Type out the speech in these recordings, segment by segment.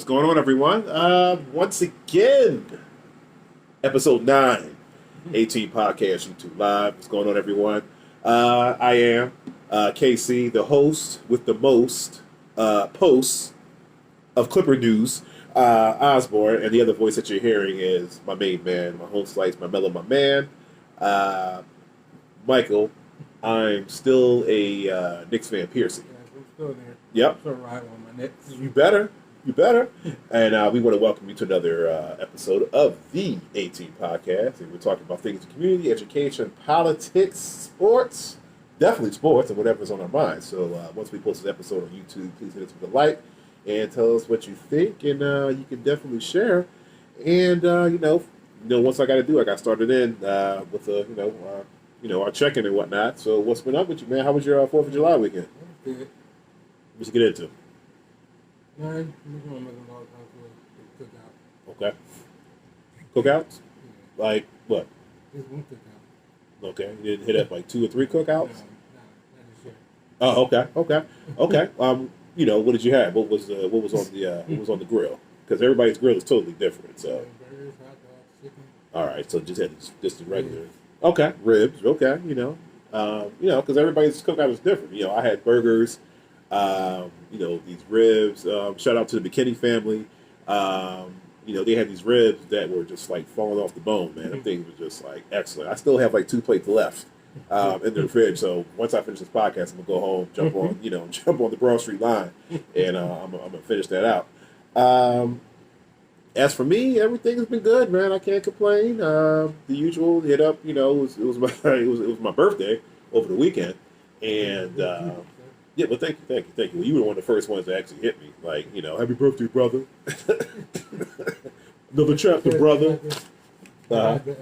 What's going on, everyone? Once again, episode 9, 18 Podcast YouTube Live. What's going on, everyone? I am KC, the host with the most posts of Clipper News, Osborne, and the other voice that you're hearing is my main man, my home slice, my mellow, my man, Michael. I'm still a Knicks fan, Pearson. Yeah, I'm still there. Yep. Still riding on my Knicks. You better. And we want to welcome you to another episode of the 18 Podcast. And we're talking about things in community, education, politics, sports, definitely sports, and whatever's on our minds. So once we post this episode on YouTube, please hit us with a like and tell us what you think. And you can definitely share. And once I got started in with our check-in and whatnot. So what's been up with you, man? How was your 4th of July weekend? Good. What'd you get into? Man, we're going to make a lot of time for a cookout. Okay. Cookouts? Yeah. Like what? Just one cookout. Okay. You didn't hit up like 2 or 3 cookouts? No, not this year. Oh, okay. What did you have? What was on the grill? Because everybody's grill is totally different. So. Burgers, hot dogs, chicken. All right. So just had just the regular. Okay. Ribs. Okay. Because everybody's cookout is different. I had burgers. These ribs. Shout out to the McKinney family. They had these ribs that were just like falling off the bone, man. Them things were just like excellent. I still have like 2 plates left in the fridge. So once I finish this podcast, I'm gonna go home, jump on the Broad Street line, and I'm gonna finish that out. As for me, everything has been good, man. I can't complain. The usual hit up. It was my birthday over the weekend, and. Yeah, well, thank you. Well, you were one of the first ones to actually hit me. Like, happy birthday, brother. Another chapter, brother. I had the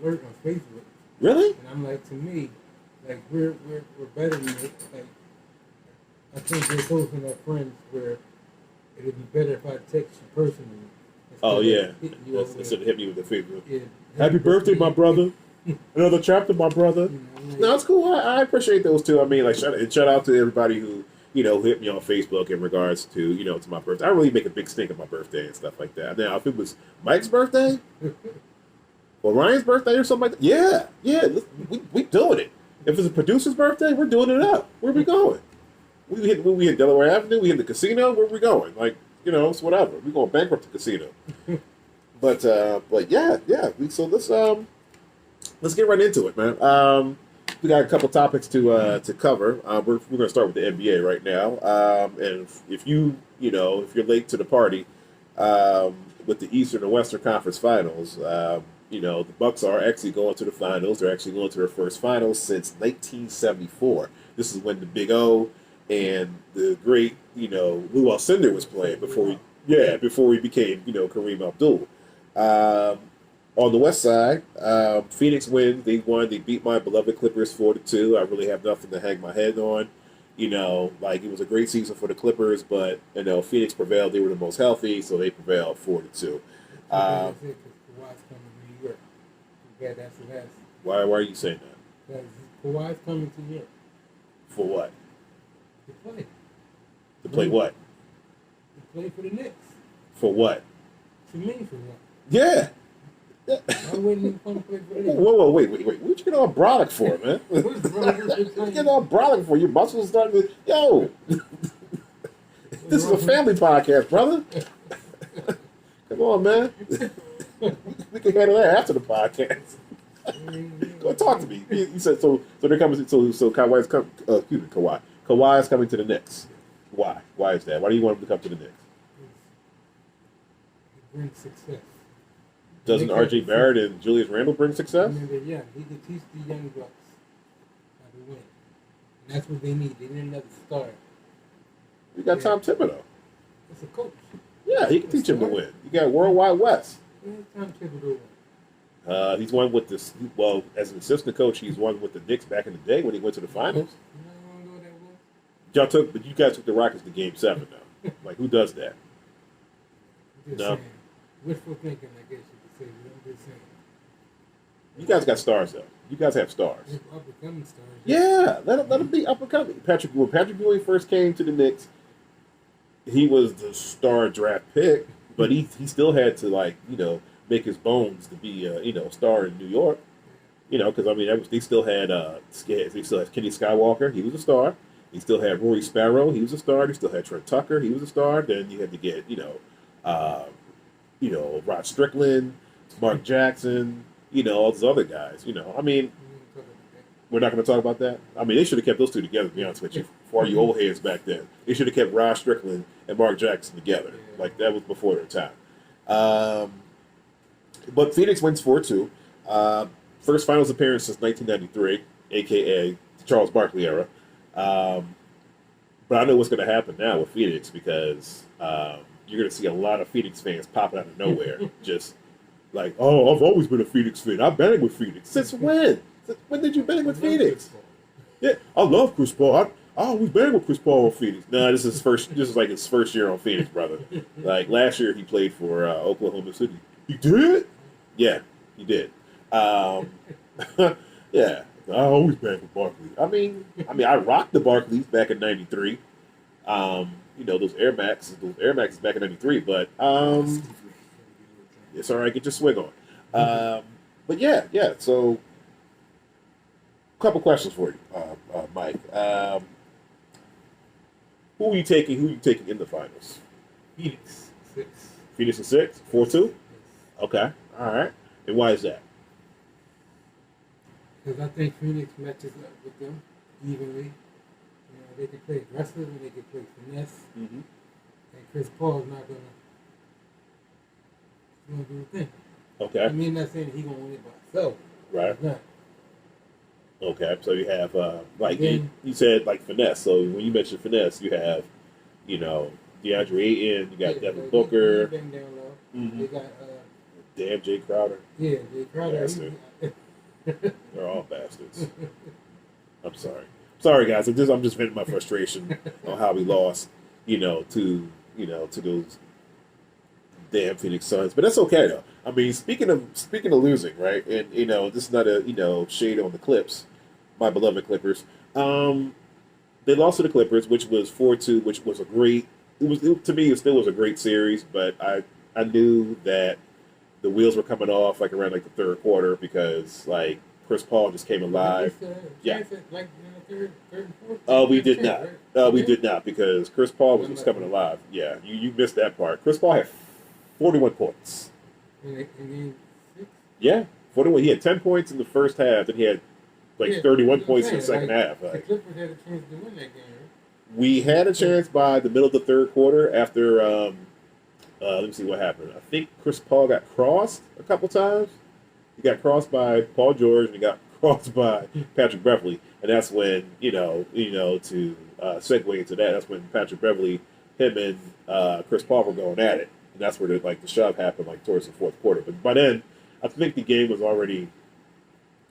alert on Facebook. Really? And I'm like, to me, like, we're better than it. Like, I think we're both enough friends where it'd be better if I text you personally. Oh, yeah. Instead of hit me with the Facebook. Yeah. Happy birthday, my brother. Another chapter, my brother. No, it's cool. I appreciate those too. I mean, like, shout out to everybody who, hit me on Facebook in regards to, to my birthday. I really make a big stink of my birthday and stuff like that. Now, if it was Mike's birthday or Ryan's birthday or something like that, yeah, we doing it. If it's a producer's birthday, we're doing it up. Where are we going? We hit Delaware Avenue. We hit the casino. Where are we going? Like, it's whatever. We're going to bankrupt the casino. but yeah. Let's get right into it, man. We got a couple topics to cover. We're going to start with the NBA right now. And if you're late to the party with the Eastern and Western Conference Finals, the Bucks are actually going to the finals. They're actually going to their first finals since 1974. This is when the Big O and the great, Lou Alcindor was playing before he became, Kareem Abdul. On the West side, Phoenix wins. They won. They beat my beloved Clippers 4-2. I really have nothing to hang my head on. It was a great season for the Clippers, but Phoenix prevailed. They were the most healthy, so they prevailed 4-2. Why are you saying that? Because Kawhi's coming to Europe. For what? To play. To play what? To play for the Knicks. For what? To me, for what? Yeah. I wouldn't even come play for the Knicks. Whoa, wait. What you get all brolic for, man? What you get all brolic for? Your muscles starting to... Yo! This is a family podcast, brother. Come on, man. We can handle that after the podcast. Go talk to me. You said so. They're coming. So Kawhi's coming. Excuse me, Kawhi. Kawhi is coming to the Knicks. Why? Why is that? Why do you want him to come to the Knicks? It brings success. Doesn't R.J. Barrett and Julius Randle bring success? Yeah, he could teach the young bucks how to win, and that's what they need. They need another star. You got Tom Thibodeau. It's a coach. Yeah, he can teach him to win. You got Worldwide West. Yeah, Tom Thibodeau. He's won with this. Well, as an assistant coach, he's won with the Knicks back in the day when he went to the finals. You know what that was? But you guys took the Rockets to Game 7 now. Like, who does that? Just No. saying. Wishful thinking, I guess you could say. But I'm just saying. You guys got stars though. You guys have stars. They're up-and-coming stars. Yeah, let them be up and coming. When Patrick Ewing first came to the Knicks, he was the star draft pick, but he still had to like make his bones to be a star in New York. Because I mean they still had they still had Kenny Skywalker, he was a star. He still had Rory Sparrow, he was a star. He still had Trent Tucker, he was a star. Then you had to get uh, Rod Strickland, Mark Jackson, all those other guys. I mean, we're not going to talk about that. I mean, they should have kept those two together. To be honest with you, for all you old heads back then, they should have kept Rod Strickland and Mark Jackson together. Like that was before their time. But Phoenix wins 4-2. First finals appearance since 1993, aka the Charles Barkley era. But I know what's going to happen now with Phoenix because you're going to see a lot of Phoenix fans popping out of nowhere, just like, "Oh, I've always been a Phoenix fan. I've been with Phoenix since when? When did you bang with Phoenix?" Yeah, I love Chris Paul. I always been with Chris Paul on Phoenix. No, this is first. This is like his first year on Phoenix, brother. Like last year, he played for Oklahoma City. He did? Yeah, he did. Yeah, I always been with Barkley. I rocked the Barkleys back in '93. Those Air Maxes back in '93. But it's all right. Get your swing on. But yeah. So, couple questions for you, Mike. Who are you taking? Who are you taking in the finals? Phoenix 6. Phoenix in 6, 4-2. Okay, all right. And why is that? Because I think Phoenix matches up with them evenly. They can play aggressive and they can play finesse. Mm-hmm. And Chris Paul's not gonna do the thing. Okay. I mean, not saying he's gonna win it by himself. Right. He's not. Okay, so you have you said like finesse. So when you mentioned finesse, you have DeAndre Ayton, you got Devin Booker. Down low. Mm-hmm. They got damn Jay Crowder. Yeah, Jay Crowder. They're all bastards. I'm sorry guys. I'm just venting my frustration on how we lost, to those damn Phoenix Suns. But that's okay though. I mean, speaking of losing, right? And this is not a shade on the Clips, my beloved Clippers. They lost to the Clippers, which was 4-2, which was a great. To me, it still was a great series. But I knew that the wheels were coming off like around like the third quarter because like Chris Paul just came alive. Yeah. Like third and fourth. We did not. We did not because Chris Paul was just coming alive. Yeah, you missed that part. Chris Paul had 41 points. And then 6? Yeah, 41. He had 10 points in the first half, and he had 31 points in the second half. The Clippers had a chance to win that game, right? We had a chance by the middle of the third quarter after, let me see what happened. I think Chris Paul got crossed a couple times. He got crossed by Paul George, and he got crossed by Patrick Beverley. And that's when, to segue into that, that's when Patrick Beverley, him and Chris Paul were going at it. And that's where the shove happened towards the fourth quarter. But by then, I think the game was already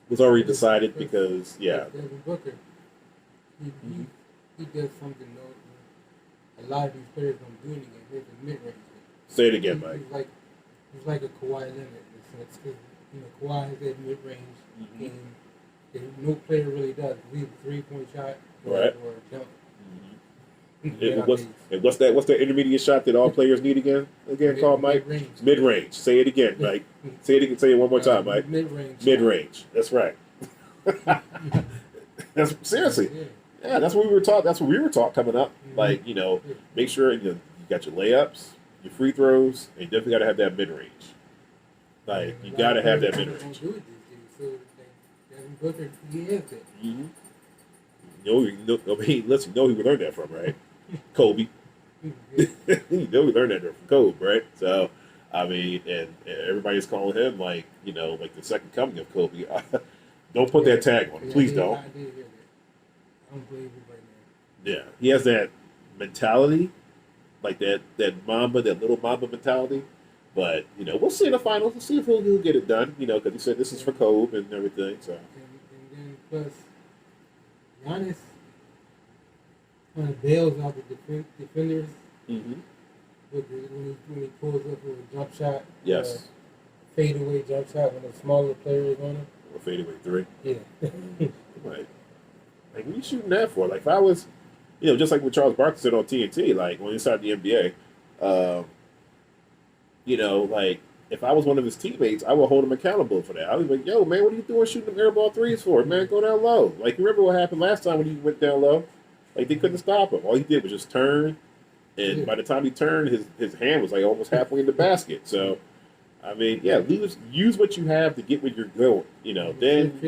decided because Devin Booker, he does something a lot of these players don't do in the game. There's a mid range. Say it again, Mike. He's like a Kawhi Leonard in a sense because Kawhi has that mid range game that no player really does. It's either 3-point shot or a dunk. What's that intermediate shot that all players need again called, Mike? Mid range. Say it again, Mike. Say it one more time, Mike. Mid range. Mid range. That's right. That's seriously. Yeah, that's what we were taught. That's what we were taught coming up. Make sure you got your layups, your free throws, and you definitely got to have that mid range. You got to have that mid range. Devin Booker, he has that. Listen, who we learned that from, right? Kobe. We learned that from Kobe, right? So, and everybody's calling him like the second coming of Kobe. Don't put that tag on him, please don't. I did hear that. I don't believe it right now. Yeah, he has that mentality, like that little Mamba mentality. But we'll see in the finals. We'll see if he'll get it done. Because he said this is for Kobe and everything. So. And then plus, Giannis kind of bails out the defenders. Mm-hmm. When he pulls up with a jump shot. Yes. Fadeaway jump shot when a smaller player is on him. Or fadeaway 3. Yeah. Right. What are you shooting that for? If I was just like what Charles Barkley said on TNT, like when he started the NBA, uh, like if I was one of his teammates, I would hold him accountable for that. I was like, "Yo, man, what are you doing shooting them airball threes for? Man, go down low." Like, you remember what happened last time when he went down low? Like, they couldn't stop him. All he did was just turn, and by the time he turned, his hand was like almost halfway in the basket. So, I mean, yeah, use what you have to get where you're going. Then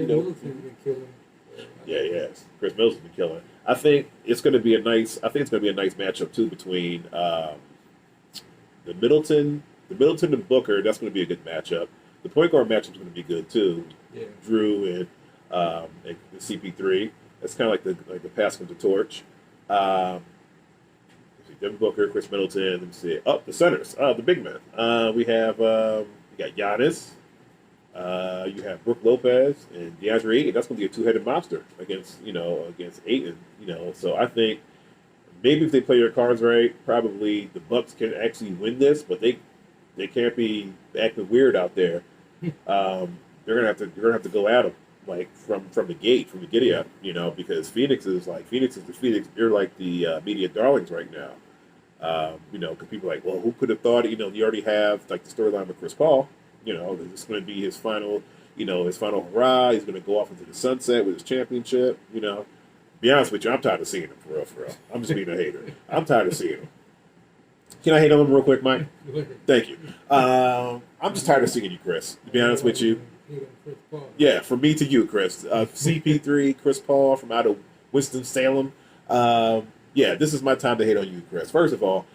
yeah, yes, Chris Middleton's been killing. I think it's going to be a nice. I think it's going to be a nice matchup too between the Middleton, and Booker. That's going to be a good matchup. The point guard matchup is going to be good too. Yeah. Drew and CP3. That's kind of like the passing of the torch. Um, let's see, Devin Booker, Chris Middleton. Let me see. Oh, the centers. The big men. We got Giannis. You have Brook Lopez and DeAndre Ayton. That's going to be a two-headed monster against Ayton. So I think maybe if they play their cards right, probably the Bucks can actually win this, but they can't be acting weird out there. You're gonna have to go at them like from the gate, from the giddy up, because Phoenix is the Phoenix. They're like the media darlings right now. Because people are like, well, who could have thought? You already have like the storyline with Chris Paul. This is going to be his final, his final hurrah. He's going to go off into the sunset with his championship. Be honest with you, I'm tired of seeing him for real, for real. I'm just being a hater. I'm tired of seeing him. Can I hate on him real quick, Mike? Thank you. I'm just tired of seeing you, Chris. To be honest with you. Yeah, from me to you, Chris. CP3, Chris Paul from out of Winston-Salem. Yeah, this is my time to hate on you, Chris. First of all,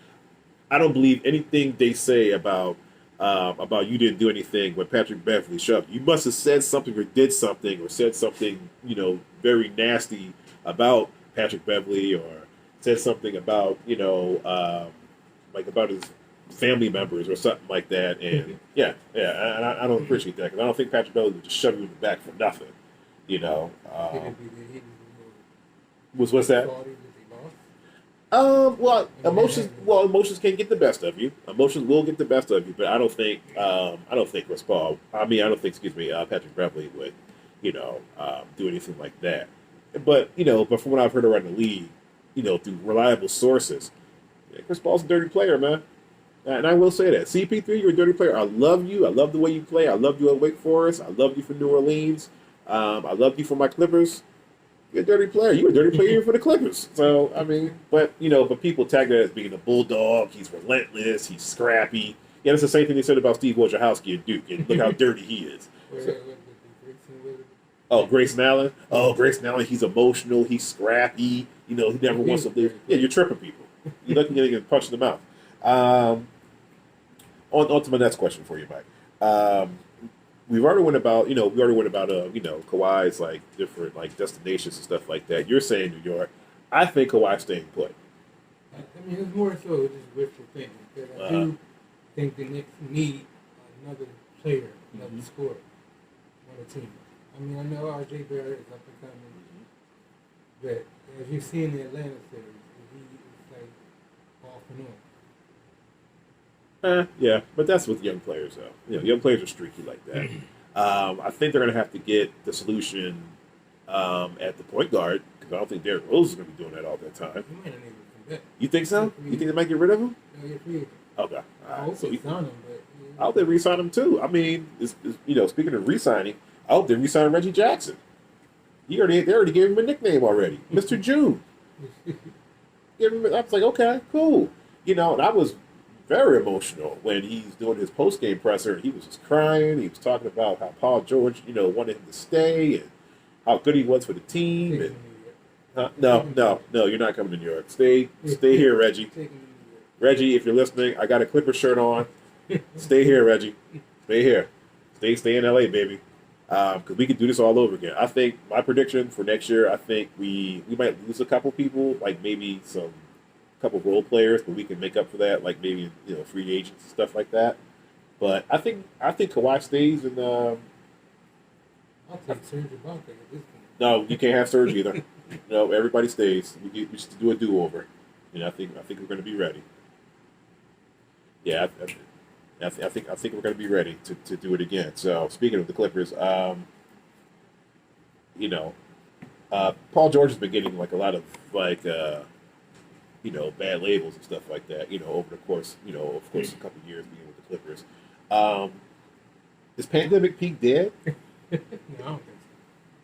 I don't believe anything they say about you didn't do anything when Patrick Beverly shoved you. You must have said something or did something or said something, very nasty about Patrick Beverly or said something about, like about his family members or something like that. And I don't appreciate that because I don't think Patrick Beverly would just shove you in the back for nothing. What's that? Emotions can get the best of you. Emotions will get the best of you, but I don't think Chris Paul. I don't think, Patrick Beverly would, do anything like that. But from what I've heard around the league, through reliable sources, Chris Paul's a dirty player, man. And I will say that. CP3, you're a dirty player. I love you. I love the way you play. I love you at Wake Forest. I love you for New Orleans. I love you for my Clippers. You're a dirty player. You were a dirty player for the Clippers. So, but people tag that as being a bulldog. He's relentless. He's scrappy. Yeah, that's the same thing they said about Steve Wojciechowski at Duke. And look how dirty he is. Grayson Allen. Grayson Allen, he's emotional. He's scrappy. He never wants to leave. Yeah, you're tripping people. You're looking at getting punched in the mouth. On to my next question for you, Mike. We already went about Kawhi's like different like destinations and stuff like that. You're saying New York. I think Kawhi's staying put. It's more so just wishful thinking because I do think the Knicks need another player, another scorer on the team. I know R.J. Barrett is up and coming, but as you see in the Atlanta series, he is like off and on. Yeah, but that's with young players, though. Young players are streaky like that. I think they're going to have to get the solution at the point guard because I don't think Derrick Rose is going to be doing that all the time. He might not even come back. You think so? You think they might get rid of him? No, get free. Okay. I hope they sign him, but I hope they re-sign him too. Speaking of re-signing, I hope they re-sign Reggie Jackson. They already gave him a nickname already, Mr. June. I was like, okay, cool. And I was very emotional when he's doing his post-game presser. He was just crying. He was talking about how Paul George, wanted him to stay and how good he was for the team. And no, you're not coming to New York. Stay here, Reggie. Reggie, if you're listening, I got a Clipper shirt on. Stay here, Reggie. Stay here. Stay in LA, baby. Because we can do this all over again. I think my prediction for next year, I think we might lose a couple people, like maybe some couple role players, but we can make up for that, like maybe free agents and stuff like that. But I think Kawhi stays, and I'll take Serge Ibaka at this point. No, you can't have Serge either. No, everybody stays. We should do a do-over. I think we're going to be ready. Yeah, I think we're going to be ready to do it again. So speaking of the Clippers, Paul George has been getting like a lot of bad labels and stuff like that. Over the course, of course, a couple of years being with the Clippers. Um, is Pandemic Pete dead? No, I don't think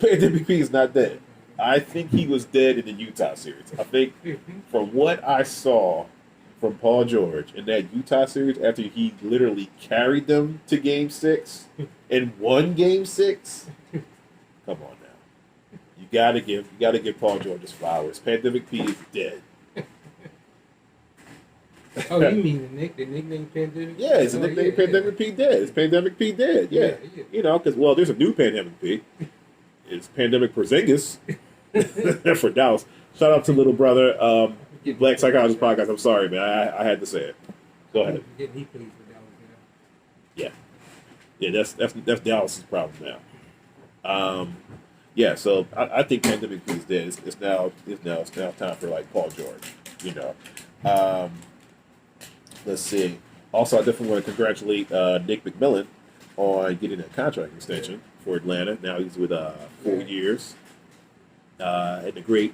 so. Pandemic Pete is not dead. I think he was dead in the Utah series. I think from what I saw from Paul George in that Utah series, after he literally carried them to Game 6 and won Game 6, come on now, you gotta give Paul George his flowers. Pandemic Pete is dead. Oh, you mean the nickname Pandemic? Yeah, it's a nickname. Pandemic Pete dead. It's Pandemic Pete dead. Yeah, because there's a new Pandemic Pete. It's Pandemic Porzingis for Dallas. Shout out to little brother, Black Psychologist Podcast. I'm sorry, man. I had to say it. Go ahead. He plays for Dallas now. Yeah. That's Dallas's problem now. So I think Pandemic Pete is dead. It's now time for like Paul George. Let's see. Also, I definitely want to congratulate Nick McMillan on getting a contract extension for Atlanta. Now he's with 4 years. And the great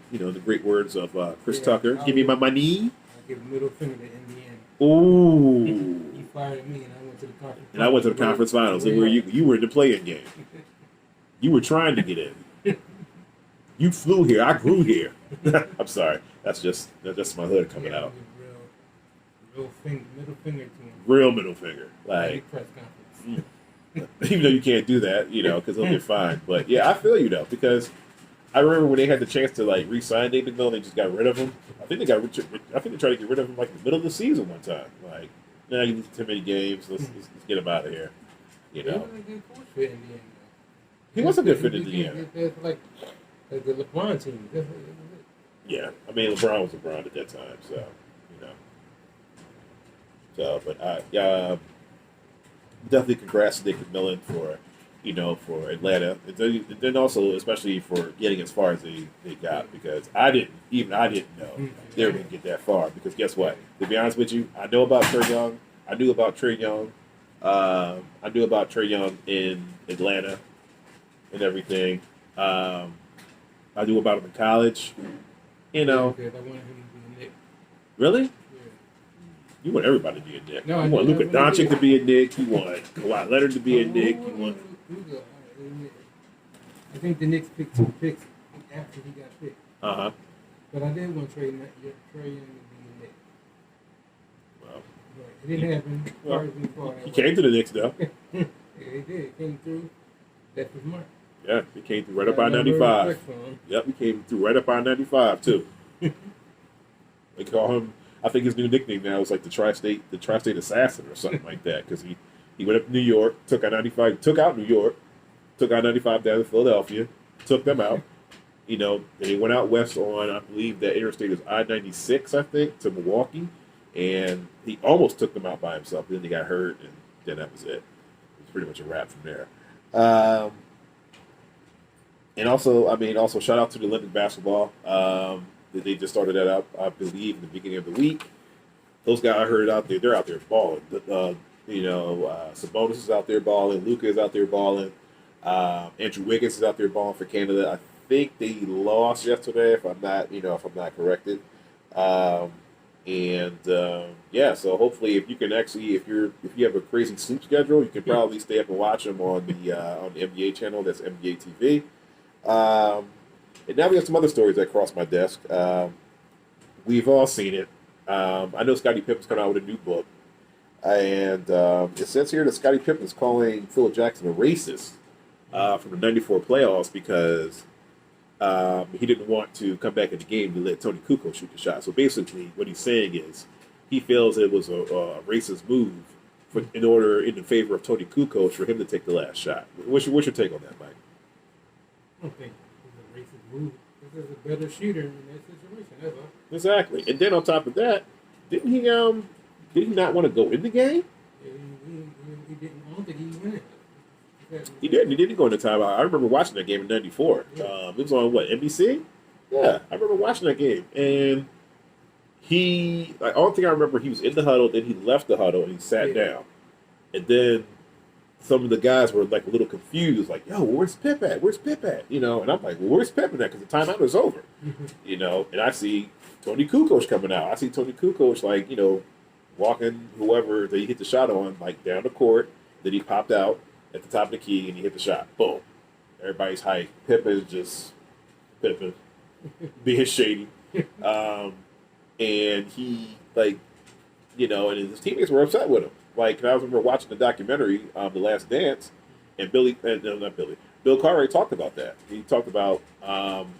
words of Chris Tucker. Give me my money. I give a middle finger to Indiana. Ooh. He fired me, and I went to the conference. And I went to the conference finals. And where you were in the play-in game. You were trying to get in. You flew here. I grew here. I'm sorry. That's my hood coming out. Middle finger to him. Real middle finger. Like, press conference. even though you can't do that, because they'll get fined. But yeah, I feel you though, because I remember when they had the chance to like re-sign David Mill, they just got rid of him. I think they tried to get rid of him like in the middle of the season one time. Like, nah, you need too many games. Let's get him out of here. He wasn't a good coach for Indiana. He wasn't good for Indiana. Like the LeBron team. Yeah, I mean LeBron was LeBron at that time, so. But definitely congrats to Nick McMillan for Atlanta, and then also especially for getting as far as they got, because I didn't know they were going to get that far, because guess what? To be honest with you, I know about Trae Young. I knew about Trae Young. I knew about Trae Young in Atlanta and everything. I knew about him in college. I wanted him to be Nick. Really? You want everybody to be a Nick. No, you want Luka Doncic to be a Nick. You want Kawhi Leonard to be a Nick. You want. I think the Knicks picked 2 picks after he got picked. But I did want Trae Young to be a Nick. Well, it didn't happen. He came to the Knicks though. Yeah, he did. He came through. That was Mark. Yeah, he came through right up by 95. Yep, he came through right up by 95 too. They call him. I think his new nickname now is like the tri-state assassin or something like that, because he went up to New York, took out 95 down to Philadelphia, took them out. And he went out west on, I believe that interstate is I-96, I think, to Milwaukee, and he almost took them out by himself. Then he got hurt, and then that was it. It was pretty much a wrap from there. And also shout out to the Olympic basketball. They just started that up, I believe, in the beginning of the week. Those guys I heard out there, they're out there balling. Sabonis is out there balling. Luka is out there balling. Andrew Wiggins is out there balling for Canada. I think they lost yesterday, if I'm not corrected. So hopefully, if you can actually, if you have a crazy sleep schedule, you can probably stay up and watch them on the NBA channel. That's NBA TV. And now we have some other stories that crossed my desk. We've all seen it. I know Scottie Pippen's coming out with a new book. And it says here that Scottie Pippen is calling Phil Jackson a racist from the 94 playoffs because he didn't want to come back in the game to let Tony Kukoc shoot the shot. So basically what he's saying is he feels it was a racist move in favor of Tony Kukoc for him to take the last shot. What's your take on that, Mike? I don't think it's a racist move. This is a better shooter in that situation. That's all. Exactly. And then on top of that, didn't he not want to go in the game? Yeah, he didn't. I don't think he went. He didn't. He didn't go in the timeout. I remember watching that game in '94. Yeah. It was on what, NBC? Yeah, I remember watching that game. And I don't think I remember he was in the huddle. Then he left the huddle and he sat down. And then some of the guys were like a little confused, like, "Yo, where's Pip at? Where's Pip at?" You know, and I'm like, "Well, where's Pip at?" Because the timeout is over. You know, and I see Tony Kukoc coming out. I see Tony Kukoc like, you know, walking whoever that he hit the shot on like down the court. Then he popped out at the top of the key and he hit the shot. Boom. Everybody's hyped. Pippen just Pippen being shady. And he like, you know, and his teammates were upset with him. Like, and I remember watching the documentary, The Last Dance, and no, not Billy, Bill Cartwright talked about that. He talked about,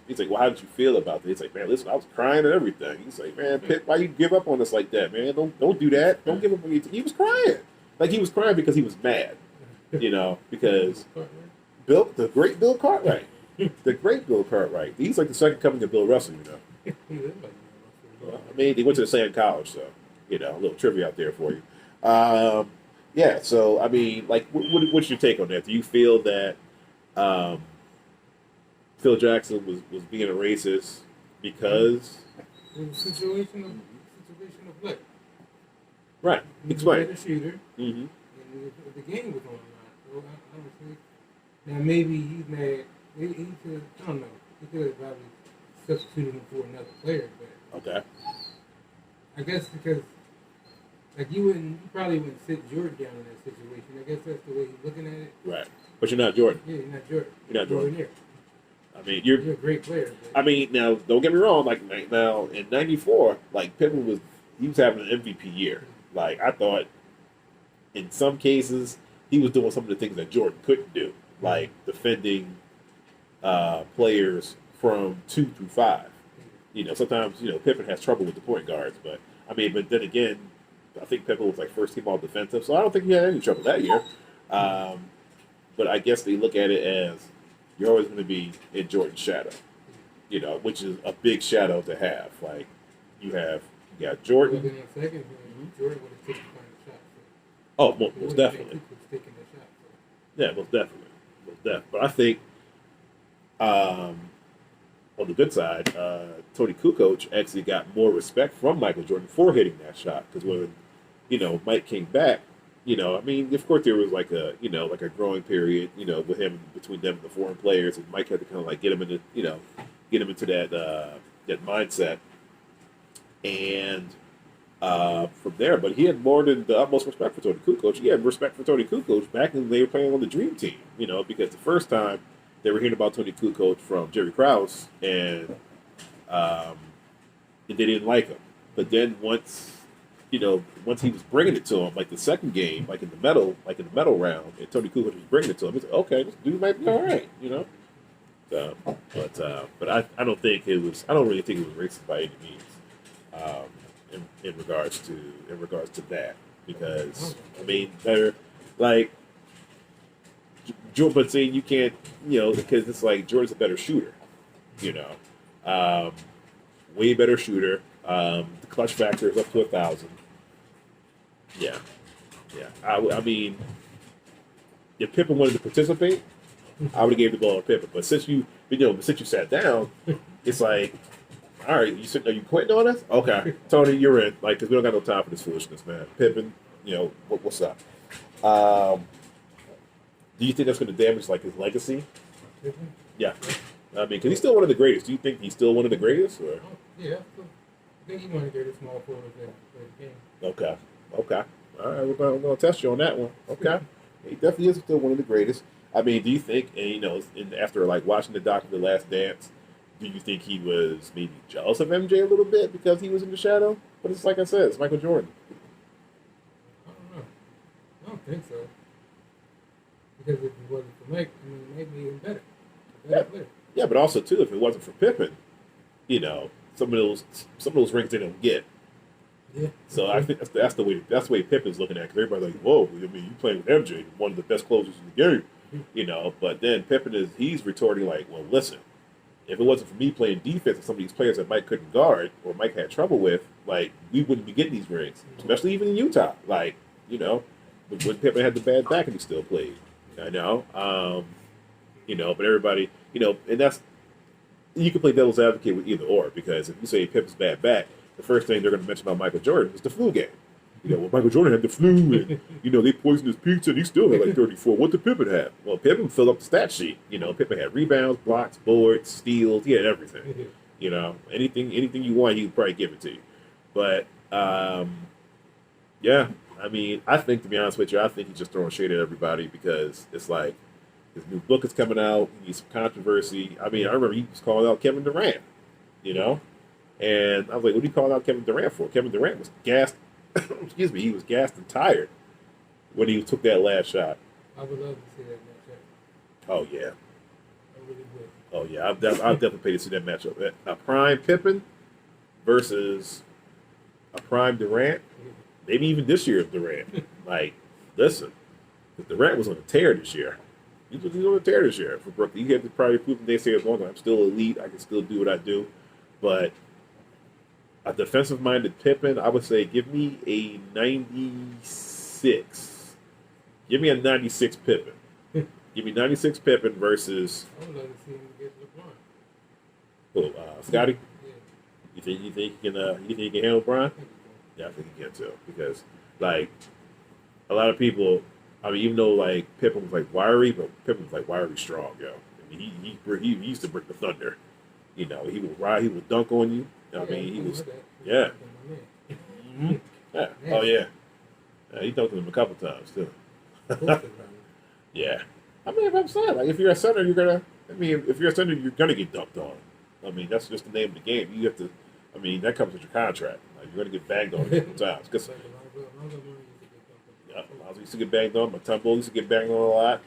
he's like, well, how did you feel about that? He's like, man, listen, I was crying and everything. He's like, man, Pitt, why you give up on us like that, man? Don't do that. Don't give up on your team. He was crying. Like, he was crying because he was mad, you know, because the great Bill Cartwright, the great Bill Cartwright. He's like the second coming of Bill Russell, you know. I mean, they went to the same college, so, you know, a little trivia out there for you. Yeah, so, I mean, like, what's your take on that? Do you feel that Phil Jackson was being a racist because it was a situation of what? Right. He was Explain. a better shooter, Mm-hmm. and the game was on the line. So honestly, now maybe he's mad. He could, I don't know. He could have probably substituted him for another player, but Okay. I guess because like you probably wouldn't sit Jordan down in that situation. I guess that's the way he's looking at it. Right. But you're not Jordan. Yeah, you're not Jordan. You're not Jordan. Near. I mean, You're a great player. But I mean, now don't get me wrong. Like now in '94, like Pippen he was having an MVP year. Like I thought, in some cases, he was doing some of the things that Jordan couldn't do, like defending players from 2 through 5. You know, sometimes Pippen has trouble with the point guards, but I mean, but then again, I think Pippen was like first team all defensive, so I don't think he had any trouble that year. But I guess they look at it as you're always going to be in Jordan's shadow, which is a big shadow to have. Like you got Jordan. Well, then in second, Jordan would have taken the final shot. So Oh, most definitely. Taking the shot, so. Yeah, most definitely. But I think on the good side, Tony Kukoc actually got more respect from Michael Jordan for hitting that shot because when Mike came back, I mean, of course there was like a growing period, with him between them and the foreign players, and Mike had to kind of like get him into that mindset, and from there. But he had more than the utmost respect for Tony Kukoc. He had respect for Tony Kukoc back when they were playing on the Dream Team, because the first time they were hearing about Tony Kukoc from Jerry Krause, and they didn't like him. But then once he was bringing it to him, like the second game, like in the medal round, and Tony Kukoc was bringing it to him, he said, "Okay, this dude might be all right," So, but I don't think it was. I don't really think it was racist by any means. In regards to that, because I mean they're like, but saying you can't, because it's like Jordan's a better shooter, way better shooter. The clutch factor is up to 1,000. Yeah. I mean, if Pippen wanted to participate, I would have gave the ball to Pippen. But since you sat down, it's like, all right, are you quitting on us? Okay, Tony, you're in. Like, because we don't got no time for this foolishness, man. Pippen, what's up? Do you think that's going to damage like his legacy? Pippen? Yeah. I mean, because he's still one of the greatest. Do you think he's still one of the greatest? Or? Yeah, I think he wanted to get a small forward for the game. Okay. All right, we're going to test you on that one. Okay. He definitely is still one of the greatest. I mean, do you think, and after like watching the doc of The Last Dance, do you think he was maybe jealous of MJ a little bit because he was in the shadow? But it's like I said, it's Michael Jordan. I don't know. I don't think so. Because if it wasn't for Mike, maybe even better. Yeah, but also too, if it wasn't for Pippen, some of those rings they don't get. Yeah. So I think that's the way Pippen's looking at it. Because everybody's like, whoa, I mean, you playing with MJ, one of the best closers in the game, But then Pippen he's retorting like, well, listen, if it wasn't for me playing defense with some of these players that Mike couldn't guard or Mike had trouble with, like we wouldn't be getting these rings, especially even in Utah. Like, but when Pippen had the bad back and he still played, I know, but everybody, and that's. You can play devil's advocate with either or because if you say Pippen's bad back, the first thing they're going to mention about Michael Jordan is the flu game, You know, well, Michael Jordan had the flu, and you know they poisoned his pizza, and he still had like 34. What did Pippen have? Well, Pippen filled up the stat sheet. You know, Pippen had rebounds, blocks, boards, steals. He had everything. You know, anything you want, he would probably give it to you. But yeah, I mean, I think to be honest with you, I think he's just throwing shade at everybody because it's like his new book is coming out. He needs some controversy. I mean, I remember he was calling out Kevin Durant. You know, and I was like, what do you call out Kevin Durant for? Kevin Durant was gassed. Excuse me, he was gassed and tired when he took that last shot. I would love to see that matchup. Oh yeah. I really would. Oh yeah, I've definitely paid to see that matchup. A prime Pippen versus a prime Durant. Maybe even this year's Durant. Like, listen, Durant was on a tear this year. He was on a tear this year for Brooklyn. He had to probably prove they say as long as I'm still elite, I can still do what I do. But a defensive-minded Pippen, I would say, give me a 96. Give me a 96 Pippen. Give me 96 Pippen versus I would love to see him against LeBron. Scotty. Yeah. You think he can handle Brian? I think he can. Yeah, I think he can too. Because like a lot of people, I mean, even though like Pippen was like wiry, but Pippen was like wiry strong, yo. I mean, he used to break the thunder. You know, he would ride, he would dunk on you. I mean, he was, yeah. Mm-hmm. Yeah. Oh yeah. He dunked on him a couple times too. Yeah. I mean, if I'm saying, like, if you're a center, you're gonna. I mean, if you're a center, you're gonna get dunked on. I mean, that's just the name of the game. You have to. I mean, that comes with your contract. Like, you're gonna get banged on a couple times. Because yeah, Lonzo used to get banged on. Matumbo used to get banged on a lot.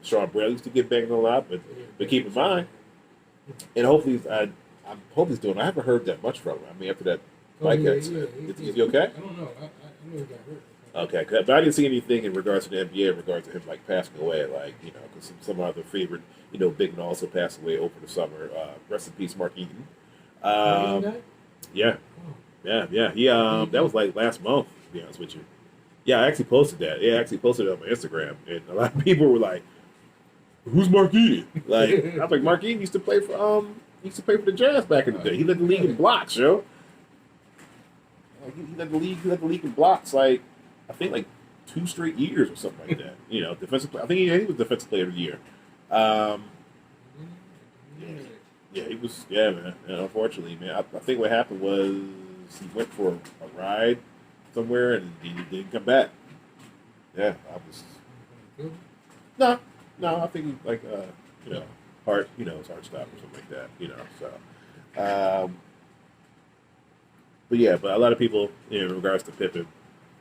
Sean Bradley used to get banged on a lot. But keep in mind, and hopefully, I'm hoping he's doing. I haven't heard that much from him. I mean, after that fight, is he okay? I don't know. I know he got hurt. Okay, but I didn't see anything in regards to the NBA in regards to him like passing away, like because some other favorite, big man also passed away over the summer. Rest in peace, Mark Eaton. Yeah, yeah. He that was like last month. To be honest with you, yeah, I actually posted that. Yeah, I actually posted it on my Instagram, and a lot of people were like, "Who's Mark Eaton?" Like I was like, Mark Eaton used to play for the Jazz back in the day. He led the league in blocks, yo. He led the league in blocks like. I think like 2 straight years or something like that. Defensive. I think he was defensive player of the year. Yeah, he was. Yeah, man. And unfortunately, man, I think what happened was he went for a ride somewhere and he didn't come back. Yeah, I was. No. I think he like heart. His heart stopped or something like that. So. But a lot of people in regards to Pippen.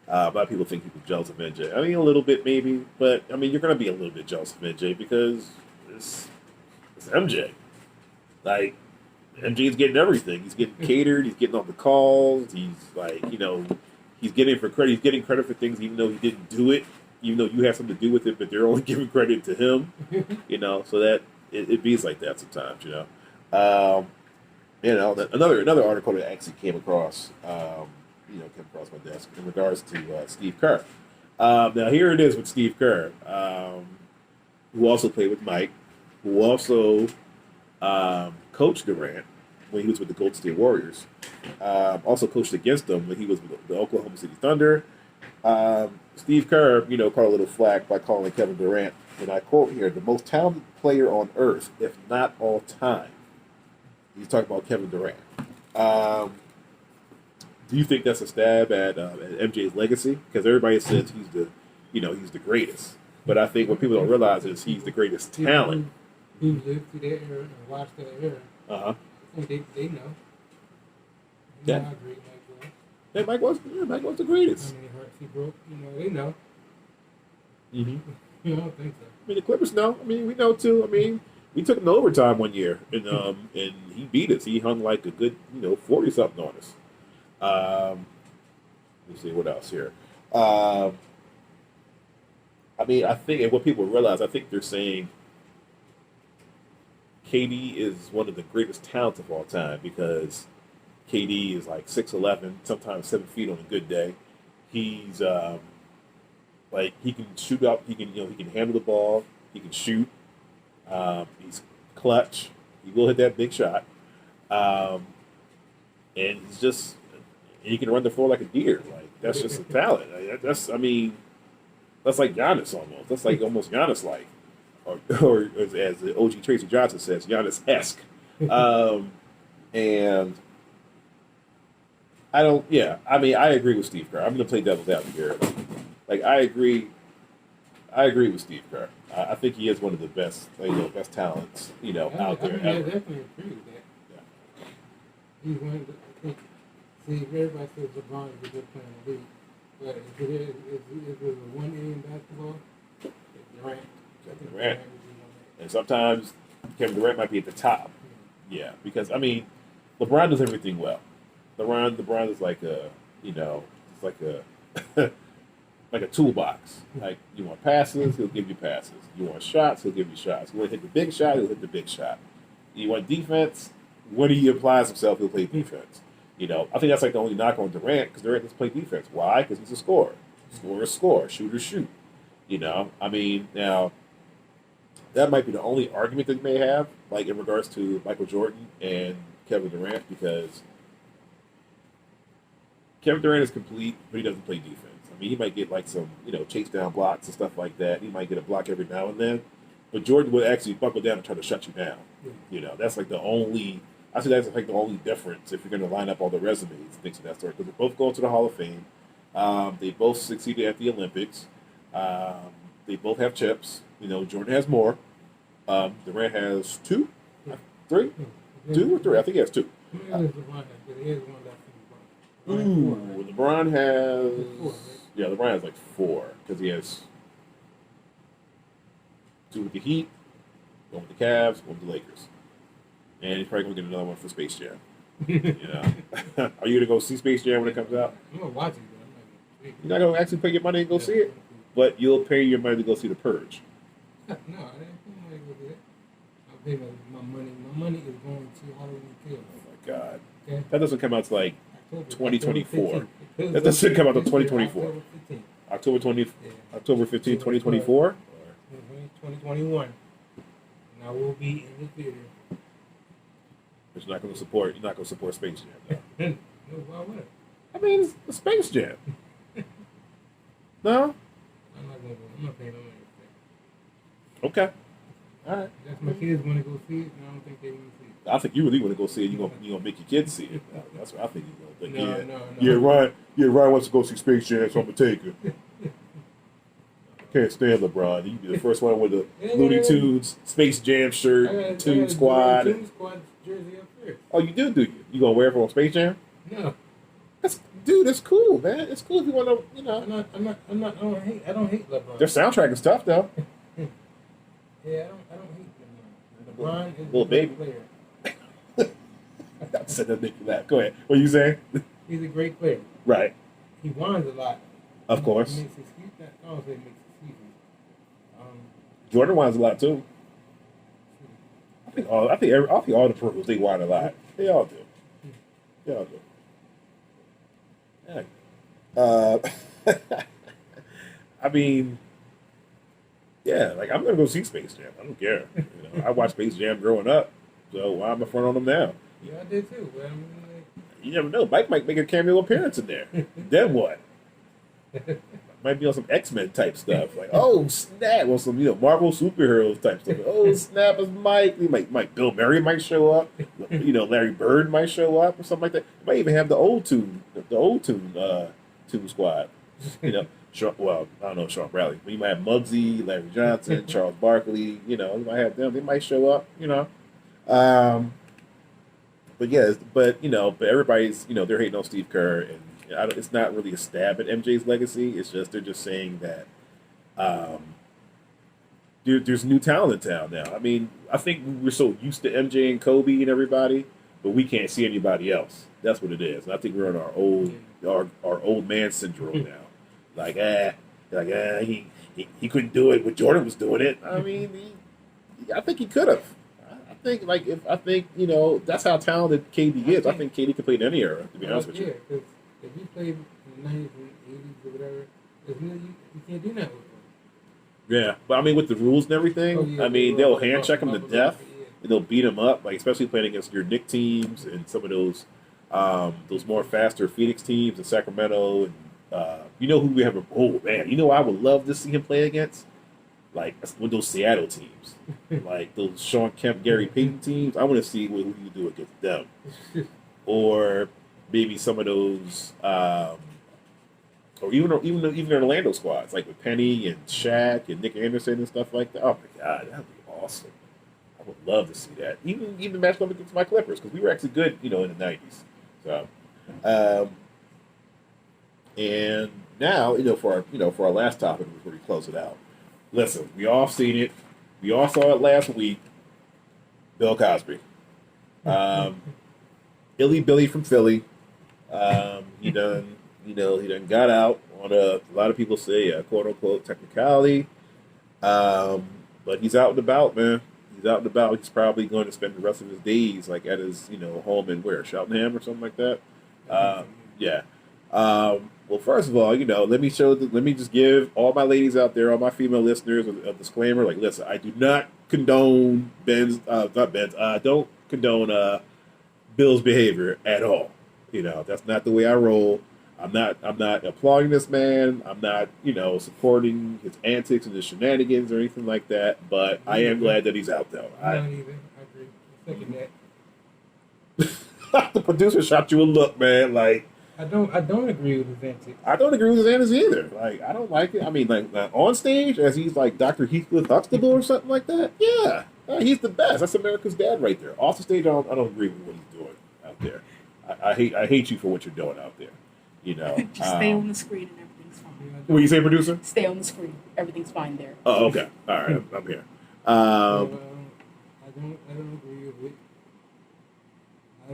A lot of people think he was jealous of NJ. I mean, a little bit maybe, but I mean, you're going to be a little bit jealous of NJ because it's MJ. Like, MJ's getting everything. He's getting catered. He's getting all the calls. He's like, he's getting credit. He's getting credit for things even though he didn't do it. Even though you have something to do with it, but they're only giving credit to him. So that it beats like that sometimes. Another article that actually came across. Came across my desk in regards to Steve Kerr. Now here it is with Steve Kerr, who also played with Mike, who also coached Durant when he was with the Golden State Warriors. Also coached against them when he was with the Oklahoma City Thunder. Steve Kerr, caught a little flack by calling Kevin Durant, and I quote here, the most talented player on earth, if not all time. He's talking about Kevin Durant. Do you think that's a stab at MJ's legacy? Because everybody says he's the greatest. But I think what people don't realize is he's the greatest talent. Who lived through that era and watched that era. I think they know. Yeah. How great Mike was. Yeah, Mike was the greatest. How many hearts he broke? They know. Mm-hmm. I don't think so. I mean, the Clippers know. I mean, we know too. I mean, we took him to overtime one year, and he beat us. He hung like a good 40-something on us. Let me see what else here. I mean, I think, and what people realize, I think they're saying KD is one of the greatest talents of all time because KD is like 6'11", sometimes 7 feet on a good day. He's like he can shoot up, he can handle the ball, he can shoot. He's clutch. He will hit that big shot, and he's just. And he can run the floor like a deer. Like That's just a talent. That's I mean, that's like Giannis almost. That's like almost Giannis like, or as the OG Tracy Johnson says, Giannis esque. Um, and I don't. Yeah, I mean, I agree with Steve Kerr. I'm going to play devil's advocate here. Like, I agree. I agree with Steve Kerr. I think he is one of the best, best talents, out there. I Ever. definitely agree with that. Yeah. He's one of the, I think, see, everybody says LeBron is a good player in the league. But if it was a one A in basketball, Durant. Kevin Durant. And sometimes Kevin Durant might be at the top. Yeah, because I mean, LeBron does everything well. LeBron is like it's like a like a toolbox. Like you want passes, he'll give you passes. You want shots, he'll give you shots. You want to hit the big shot, he'll hit the big shot. You want defense, when he applies himself, he'll play defense. I think that's like the only knock on Durant because Durant doesn't play defense. Why? Because he's a scorer. Score, shooter, shoot. I mean, now that might be the only argument that you may have, like in regards to Michael Jordan and Kevin Durant, because Kevin Durant is complete, but he doesn't play defense. I mean, he might get like some, chase down blocks and stuff like that. He might get a block every now and then, but Jordan would actually buckle down and try to shut you down. That's like the only. I think that's like the only difference if you're going to line up all the resumes and things of that sort. Because they're both going to the Hall of Fame. They both succeeded at the Olympics. They both have chips. Jordan has more. Durant has two, three, two or three. I think he has two. Ooh, LeBron has. Yeah, LeBron has like four because he has two with the Heat, one with the Cavs, one with the Lakers. And he's probably going to get another one for Space Jam. Are you going to go see Space Jam when it comes out? I'm going to watch it, but I'm not going to see it. You're not going to actually pay your money and go see it? But you'll pay your money to go see The Purge. No, I didn't pay money to go do that. I pay my money. My money is going to Halloween Kills. Oh, my God. Okay? That doesn't come out to like October, 2024. That doesn't come out to 2024. October 15th. October 15th, 2024? 2021. And I will be in the theater. But you're not going to support Space Jam, though. No, why would I? I mean, it's the Space Jam. No? I'm not going to go. I'm not paying no money for Okay. All right. that. That's my kids want to go see it, and I don't think they want to see it. I think you really want to go see it. You're gonna make your kids see it. That's what I think you're gonna think. No. Yeah, Ryan wants to go see Space Jam, so I'm gonna take her. Can't stand LeBron. You be the first one with the Looney Tunes Space Jam shirt, Toon Squad. Toon Squad jersey up first. Oh, you do you? You gonna wear it for Space Jam? No. That's cool, man. It's cool if you want to, I don't hate LeBron. Their soundtrack is tough though. Yeah, I don't hate LeBron. LeBron is Little a baby. great player. I said that make you laugh. Go ahead. What are you saying? He's a great player. Right. He whines a lot. Of course. He makes excuses. I don't say he makes excuses. Jordan whines a lot too. I think all the pros they whine a lot. They all do. They all do. Yeah. I mean, yeah, like I'm gonna go see Space Jam. I don't care. I watched Space Jam growing up, so why am I front on them now? Yeah, I did too. But I mean, You never know. Mike might make a cameo appearance in there. Then what? Might be on some X-Men type stuff. Like, oh snap, or some Marvel superheroes type stuff. Oh snap, it's Mike. Bill Murray might show up. Larry Bird might show up or something like that. Might even have the old Toon Squad. Well, I don't know Sean Bradley. But you might have Muggsy, Larry Johnson, Charles Barkley. You might have them. They might show up. But everybody's they're hating on Steve Kerr, and it's not really a stab at MJ's legacy. It's just they're just saying that there's new talent in town now. I mean, I think we're so used to MJ and Kobe and everybody, but we can't see anybody else. That's what it is. And I think we're on our old man syndrome now. He couldn't do it when Jordan was doing it. I mean, I think he could have. I think that's how talented KD is. I think KD could play in any era. To be honest with you. Yeah, because if he played in the 90s and 80s or whatever, you can't do that with him. Yeah, but I mean, with the rules and everything, they'll hand check him to death, and they'll beat him up. Like especially playing against your Knicks teams and some of those more faster Phoenix teams in Sacramento and You know who we have? Oh man, you know I would love to see him play against, like with those Seattle teams, like those Sean Kemp, Gary Payton teams. I want to see what who you do against them, or maybe some of those, or even Orlando squads, like with Penny and Shaq and Nick Anderson and stuff like that. Oh my God, that would be awesome. I would love to see that. Even match up against my Clippers because we were actually good, in the '90s. So, um, and now for our last topic before we close it out. Listen, we all seen it. We all saw it last week. Bill Cosby, um, Illy Billy from Philly. He done got out on a lot of people say a quote unquote technicality. But he's out and about, man. He's out and about. He's probably going to spend the rest of his days like at his home in where Cheltenham or something like that. Yeah. Well, first of all, let me just give all my ladies out there, all my female listeners, a disclaimer. Like, listen, I do not condone don't condone Bill's behavior at all. That's not the way I roll. I'm not applauding this man. I'm not, supporting his antics and his shenanigans or anything like that. But I am glad that he's out though. Not even. I agree. Second that. The producer shot you a look, man. Like, I don't agree with his antics. I don't agree with his antics either. Like, I don't like it. I mean, like on stage, as he's like Dr. Heathcliff Huxtable or something like that. Yeah, he's the best. That's America's dad right there. Off the stage, I don't agree with what he's doing out there. I hate you for what you're doing out there. Just stay on the screen and everything's fine. What you say, producer? Stay on the screen. Everything's fine there. Oh, okay. All right, I'm here. I don't agree with it. I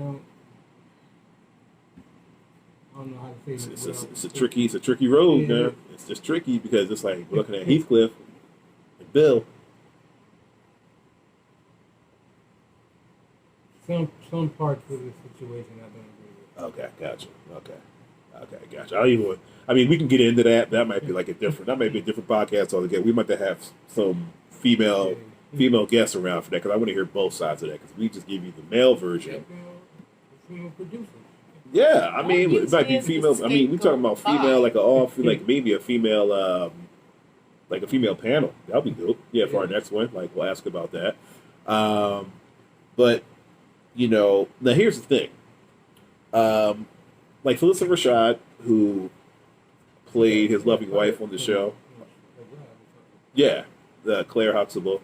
don't know how to say it. It's a tricky road, man. It's just tricky because it's like we're looking at Heathcliff and Bill. Some parts of the situation I don't agree with. Okay, gotcha. Okay, gotcha. We can get into that. That might be a different podcast altogether. We might have some female guests around for that because I want to hear both sides of that because we just give you the male version. Female producer. Yeah, it might be female. We talking about female, maybe a female, like a female panel. That'll be dope. Yeah, for our next one, we'll ask about that. But now here's the thing. Like Felissa Rashad, who played his loving wife on the show. Yeah, Claire Huxtable.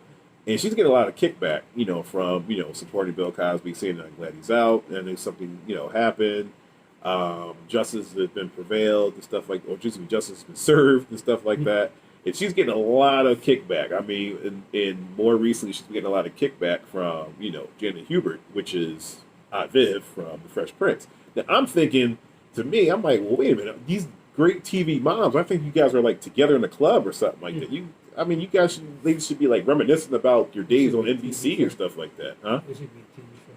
And she's getting a lot of kickback, from, supporting Bill Cosby, saying that I'm glad he's out, and there's something, happened. Justice has been prevailed and stuff justice has been served and stuff like that. And she's getting a lot of kickback. And more recently, she's been getting a lot of kickback from, Janet Hubert, which is Aunt Viv from The Fresh Prince. Now, I'm thinking, to me, I'm like, well, wait a minute. These great TV moms, I think you guys are together in a club or something like that. You guys should be reminiscing about your days on NBC or stuff like that, huh? It should be a TV show.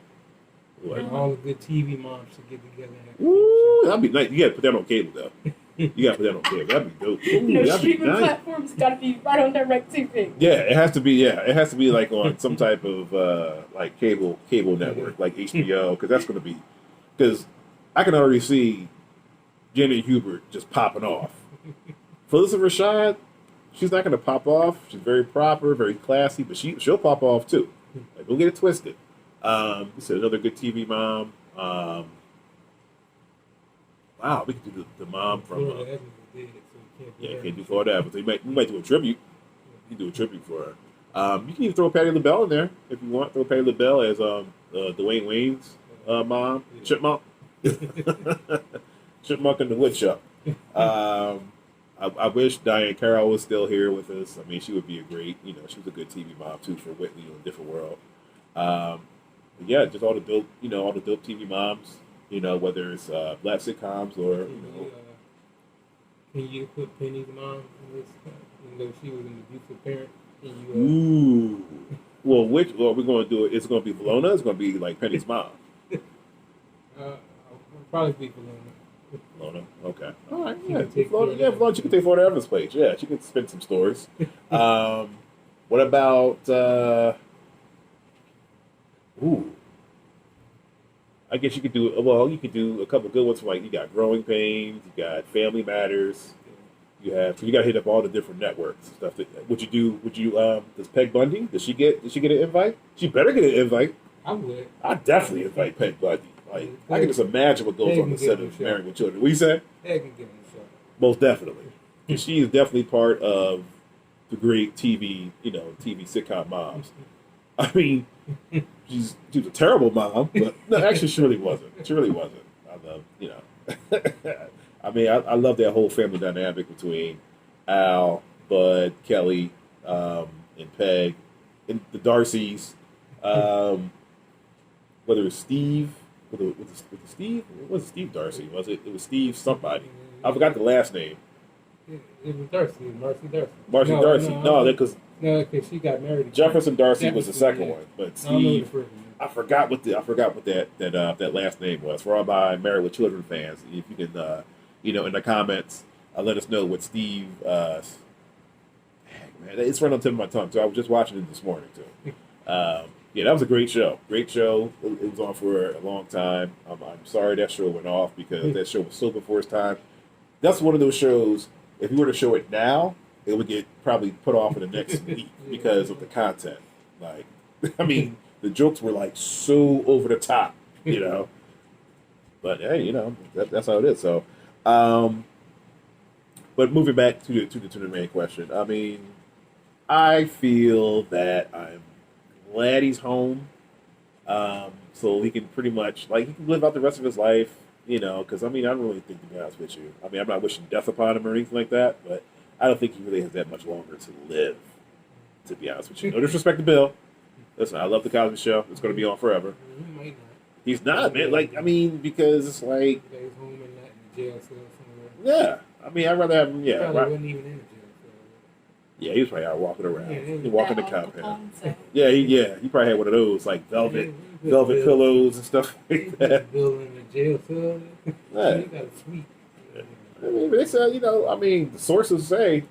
What? All the good TV moms should get together. Ooh, that'd be nice. You gotta put that on cable though. You gotta put that on cable. That'd be dope. Ooh, No, that'd be streaming nice. platforms gotta be right on direct TV. Yeah, it has to be. Yeah, it has to be on some type of cable network like HBO because that's gonna be because I can already see Janet Hubert just popping off. Felissa Rashad, she's not gonna pop off. She's very proper, very classy, but she'll pop off too. Don't get it twisted. This is another good TV mom. Wow, we could do the mom from. Florida Evans is dead, so you Can't do Florida Evans. We might do a tribute. You can do a tribute for her. You can even throw Patti LaBelle in there if you want. Throw Patti LaBelle as Dwayne Wayne's mom, Chipmunk. Chipmunk in the woodchuck. I wish Diane Carroll was still here with us. She would be a great, she was a good TV mom too for Whitney on a different world. But yeah, just all the dope, all the dope TV moms, whether it's black sitcoms or, Can you put Penny's mom in this? Even though she was an abusive parent, Ooh. Well, which we're going to do it? It's going to be Valona. It's going to be Penny's mom. I'll probably be Valona. Okay. All right. Yeah, Valona. She can take Florida Evans' place. Yeah, she can spin some stories. What about? I guess you could do well. You could do a couple of good ones. Like you got Growing Pains, you got Family Matters. You have you got to hit up all the different networks and stuff. Would you do? Would you? Does Peg Bundy? Does she get? Did she get an invite? She better get an invite. I would. I definitely invite Peg Bundy. Like I can just imagine what goes on the set of Married with Children. What you say? Peg can get in the show. Most definitely. And she is definitely part of the great TV, TV sitcom moms. I mean, she was a terrible mom, but no, actually, she really wasn't. She really wasn't. I love, I mean, I love that whole family dynamic between Al, Bud, Kelly, and Peg, and the Darcys. Whether it was Steve, was it Steve? It wasn't Steve Darcy, was it? It was Steve somebody. I forgot the last name. It was Darcy, Marcy Darcy. Marcy Darcy. No, because she got married. Jefferson Darcy was the second one, but Steve. I forgot what that last name was. For all my Married with Children fans, if you can, in the comments, let us know what Steve. Heck, man, it's right on the tip of my tongue. So I was just watching it this morning too. Yeah, that was a great show. Great show. It was on for a long time. I'm sorry that show went off because that show was so before its time. That's one of those shows. If you were to show it now, it would get probably put off in the next week because of the content. Like, I mean, the jokes were like so over the top, But hey, that's how it is. So, but moving back to the main question, I mean, I feel that I'm glad he's home, so he can pretty much he can live out the rest of his life. Because I mean, I don't really think, to be honest with you, I mean, I'm not wishing death upon him or anything like that, but I don't think he really has that much longer to live, to be honest with you. No disrespect to Bill. Listen, I love the Cosby Show. It's going to be on forever. He might not. He's not, man. Because it's like... He's home and not in the jail cell somewhere. Yeah. I mean, I'd rather have him, He probably wasn't even in the jail cell. Yeah, he was probably out walking around. Yeah, walking the compound. Yeah, he probably had one of those, velvet pillows and stuff like that. Bill in the jail cell. Yeah. He got a suite. I mean, they said, the sources say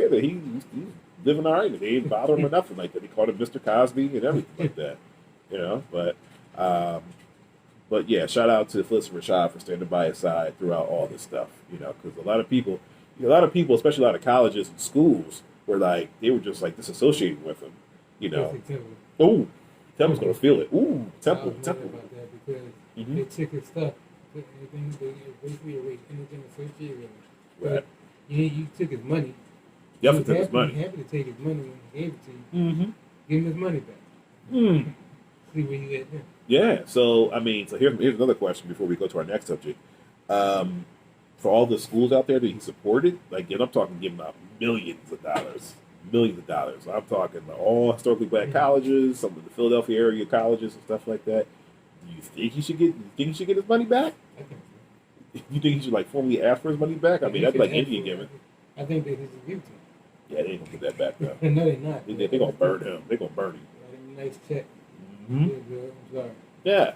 that he's living all right. They didn't bother him or nothing like that. They called him Mr. Cosby and everything like that. But yeah, shout out to Phyllis and Rashad for standing by his side throughout all this stuff. Because a lot of people, especially a lot of colleges and schools, were they were just disassociating with him. Oh, Temple's gonna feel it. Ooh, Temple. About that because they took his stuff. They basically erased anything associated with him. Right. You took his money. Definitely took his money. Happy to take his money when he gave it to you. Mm-hmm. Give him his money back. See where you at then. Yeah. So here's another question before we go to our next subject. For all the schools out there that he supported, and I'm talking giving out millions of dollars. I'm talking all historically black colleges, some of the Philadelphia area colleges and stuff like that. Do you think he should get his money back? I think so. You think he should formally ask for his money back? I mean, that'd be like Indian giving. I think they should give it to him. Yeah, they ain't gonna get that back though. No, they're not. They're gonna burn him. They're gonna burn him. Nice check. Mm-hmm. Yeah, Bill. I'm sorry. Yeah.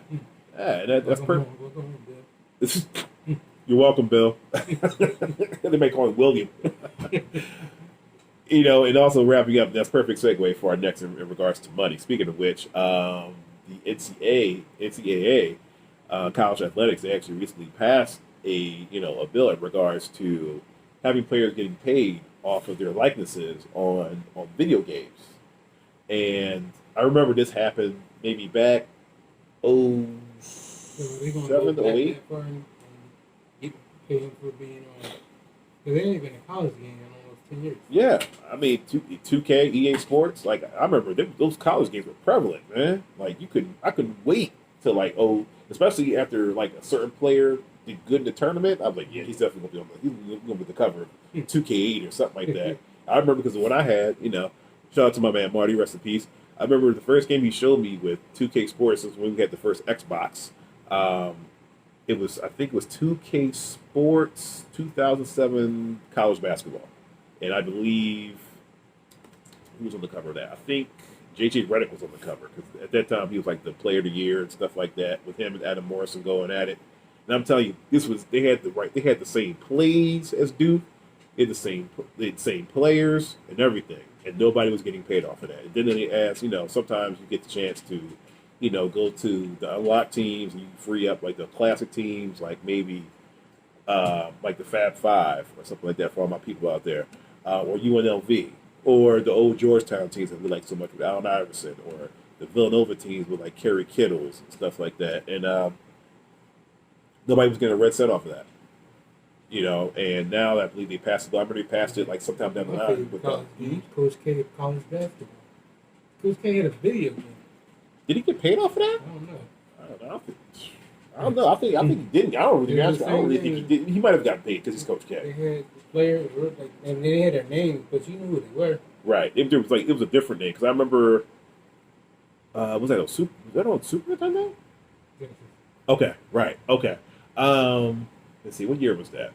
Yeah, that's perfect. Welcome home, Bill. You're welcome, Bill. They may call him William. And also wrapping up, that's perfect segue for our next in regards to money. Speaking of which, the NCAA, college athletics, they actually recently passed a bill in regards to having players getting paid off of their likenesses on video games. And I remember this happened maybe back 07 to 08. Get paid for being on. Because they ain't been in college game in almost 10 years. Yeah, I mean, 2K, EA Sports. I remember those college games were prevalent, man. I couldn't wait till especially after a certain player did good in the tournament. I was like, yeah, he's definitely gonna be the cover of 2K8 or something like that. I remember because when I had, shout out to my man Marty, rest in peace. I remember the first game he showed me with 2K Sports was when we had the first Xbox. I think it was 2K Sports 2007 college basketball. And I believe, who was on the cover of that? I think J.J. Redick was on the cover because at that time he was the player of the year and stuff like that with him and Adam Morrison going at it. And I'm telling you, they had the same plays as Duke, they had the same players and everything, and nobody was getting paid off of that. And then they asked, sometimes you get the chance to go to the unlocked teams and you free up like the classic teams, like maybe like the Fab Five or something like that for all my people out there, or UNLV, or the old Georgetown teams that we like so much with Allen Iverson, or the Villanova teams with like Kerry Kittles and stuff like that. And nobody was getting a red set off of that. And now I believe they passed it. I remember they passed it like sometime down the line. With Coach K of college basketball. Coach K had a video game. Did he get paid off of that? I don't know. I don't know. I think he didn't. I don't really think he did. He might have gotten paid because he's Coach K. They had players, and they had their names, but you knew who they were. Right. It was a different name because I remember. Was that on Super Nintendo? Yes. Okay. Right. Okay. Let's see. What year was that?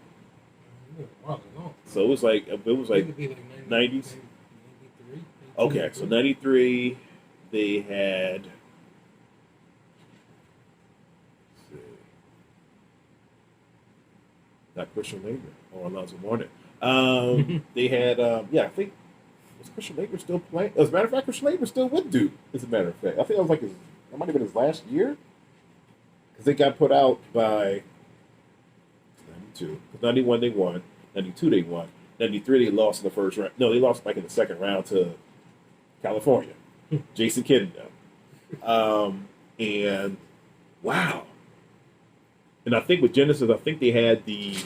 So it was like 90s. 93. Okay, so 93, they had. Let's see, not Christian Labor or Alonzo Mourning. They had, I think, was Christian Labor still playing? As a matter of fact, Christian Labor still with Duke. As a matter of fact, I think that might have been his last year because they got put out by 92. 91 they won, 92 they won, 93 they lost in the first round. No, they lost like in the second round to California, Jason Kidd and them. And wow. And I think with Genesis, I think they had the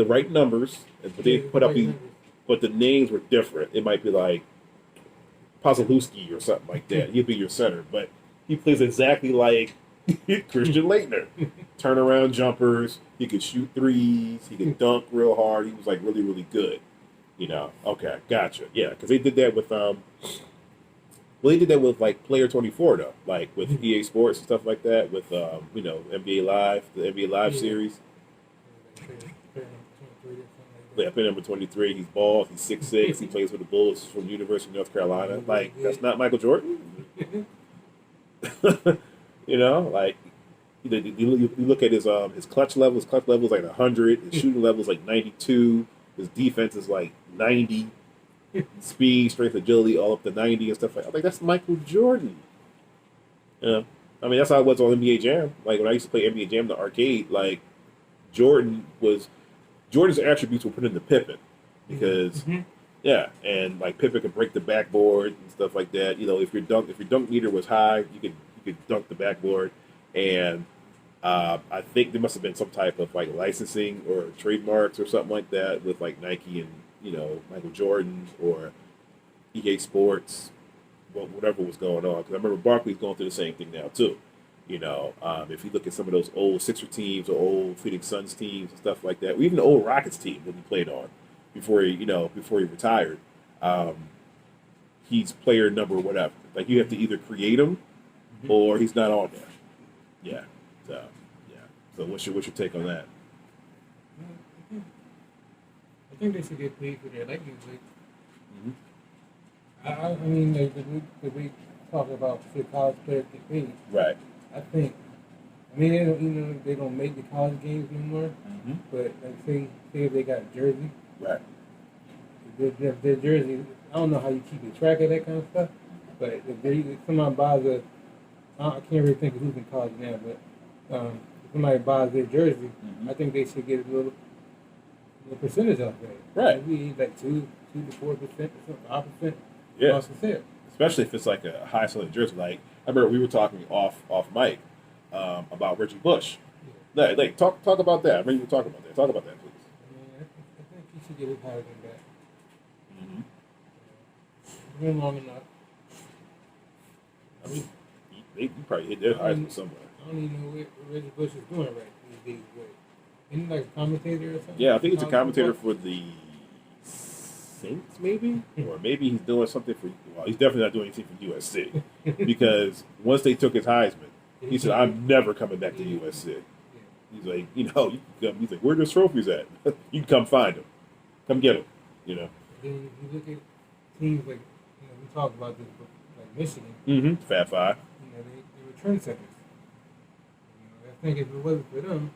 right numbers, but they put up but the names were different. It might be like Pozalewski or something like that. He'd be your center, but he plays exactly like Christian Laettner. Turnaround jumpers. He could shoot threes. He could dunk real hard. He was like really, really good. Okay, gotcha. Yeah, because they did that with they did that with like Player 24 though, like with EA Sports and stuff like that. With NBA Live, the NBA Live series. Yeah, player number 23. He's bald. He's 6'6". He plays for the Bulls from the University of North Carolina. Like that's not Michael Jordan. Like you look at his clutch level. His clutch level is like 100. His shooting level is like 92. His defense is like 90. Speed, strength, agility, all up to 90 and stuff like that. Like that's Michael Jordan. I mean that's how it was on NBA Jam. Like when I used to play NBA Jam in the arcade, like Jordan's attributes were put into Pippen because and like Pippen could break the backboard and stuff like that. If your dunk meter was high, you could dunk the backboard. And I think there must have been some type of like licensing or trademarks or something like that with like Nike and Michael Jordan or EA Sports, whatever was going on. Because I remember Barkley's going through the same thing now too. If you look at some of those old Sixer teams or old Phoenix Suns teams and stuff like that, or even the old Rockets team that he played on before he retired, he's player number whatever. Like you have to either create him or he's not on there. Yeah. So what's your take on that? I think they should get paid for their Lightning League. I mean, the we talk about should college players get paid. Right. I think. I mean, they don't make the college games anymore. But like say if they got a jersey. Right. Their jersey. I don't know how you keep track of that kind of stuff. But if somebody buys I can't really think of who's in college now, but if somebody buys their jersey, I think they should get a little percentage off that. Right. Maybe like 2 to 4%, 5%. Yeah. Especially if it's like a high selling jersey. Like I remember we were talking off mic about Reggie Bush. Yeah. Like talk about that. I remember you were talking about that. Talk about that, please. I think he should get his higher than that. It's been long enough. I mean, you probably hit their highs with somebody. I don't even know what Reggie Bush is doing right these days. Isn't he like a commentator or something? Yeah, I think he's a commentator for the Saints, maybe? Or maybe he's doing something for, well, he's definitely not doing anything for USC. Because once they took his Heisman, he said, I'm never coming back to USC. He's like, he's like, where those trophies at? You can come find them. Come get them, Then you look at teams like, we talked about this, like Michigan. Fab Five. They were trendsetters. I think if it wasn't for them,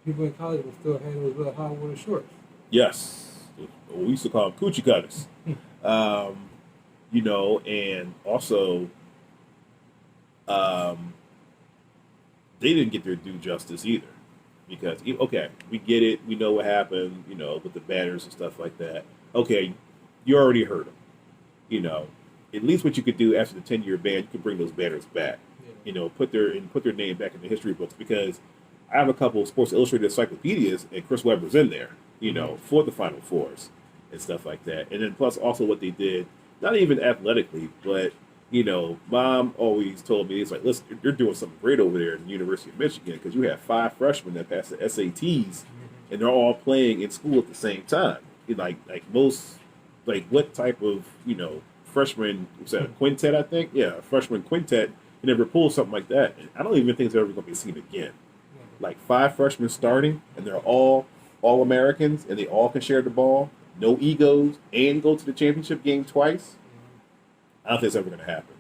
people in college would still have those little high water shorts. Yes. We used to call them coochie cutters. And also um, they didn't get their due justice either. Because okay, we get it, we know what happened, with the banners and stuff like that. Okay, you already heard them. You know, at least what you could do after the 10-year ban, you could bring those banners back. Yeah. Put their name back in the history books because I have a couple of Sports Illustrated encyclopedias and Chris Webber's in there. For the Final Fours and stuff like that. And then plus also what they did, not even athletically, but Mom always told me, it's like, listen, you're doing something great over there at the University of Michigan because you have 5 freshmen that pass the SATs and they're all playing in school at the same time. What type of, freshman, was that a quintet, I think? Yeah, a freshman quintet, you never pull something like that. And I don't even think it's ever going to be seen again. Like 5 freshmen starting and they're all Americans and they all can share the ball, no egos, and go to the championship game twice. I don't think it's ever going to happen.